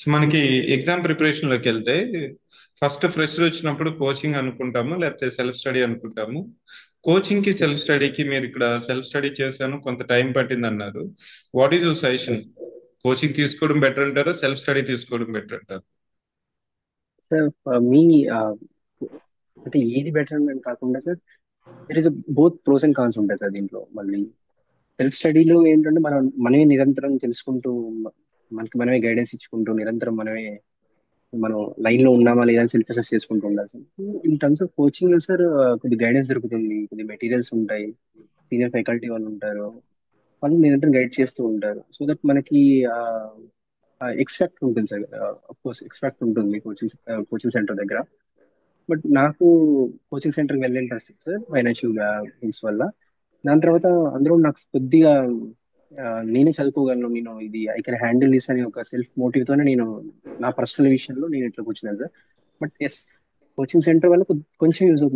So మనకి exam ప్రిపరేషన్లోకి వెళ్తే first fresher వచ్చినప్పుడు కోచింగ్ అనుకుంటాము, లేకపోతే సెల్ఫ్ స్టడీ అనుకుంటాము. కోచింగ్కి ఎస్ సెల్ఫ్ స్టడీకి మీరు ఇక్కడ సెల్ఫ్ స్టడీ చేశాను, కొంత టైం పట్టింది అన్నారు. What is your suggestion? Coaching తీసుకోవడం బెటర్ అంటారా, సెల్ఫ్ స్టడీ తీసుకోవడం బెటర్ అంటారు? సార్. మీ అంటే ఏది బెటర్ అని కాకుండా sir, there is both pros and cons ఉంటాయి సార్ దీంట్లో. మళ్ళీ సెల్ఫ్ స్టడీలో ఏంటంటే మనం మనమే నిరంతరం తెలుసుకుంటూ, మనకి మనమే గైడెన్స్ ఇచ్చుకుంటూ, నిరంతరం మనం లైన్ లో ఉన్నామా లేదా అని సెల్ఫ్ అసెస్ చేసుకుంటూ ఉండాలి sir. In terms of coaching లో సార్, కొద్ది గైడెన్స్ దొరుకుతుంది, కొద్ది మెటీరియల్స్ ఉంటాయి, సీనియర్ ఫ్యాకల్టీ వాళ్ళు ఉంటారు, వాళ్ళు నిరంతరం గైడ్ చేస్తూ ఉంటారు. సో దట్ మనకి ఎక్స్పెక్ట్ ఉంటుంది సార్. కోర్స్ ఎక్స్పెక్ట్ ఉంటుంది కోచింగ్ సెంటర్ దగ్గర. బట్ నాకు కోచింగ్ సెంటర్కి వెళ్ళే ఇంట్రెస్ట్ సార్, ఫైనాన్షియల్ థింగ్స్ వల్ల. దాని తర్వాత అందులో నాకు కొద్దిగా నేనే చదువుకోగలను, నేను ఇది ఐ కెన్ హ్యాండిల్ దిస్ అని ఒక సెల్ఫ్ మోటివ్ తోనే నేను నా పర్సనల్ విషయంలో నేను ఇట్లా కూర్చున్నాను sir. But yes, coaching centre వల్ల కొంచెం యూజ్ అవుతుంది.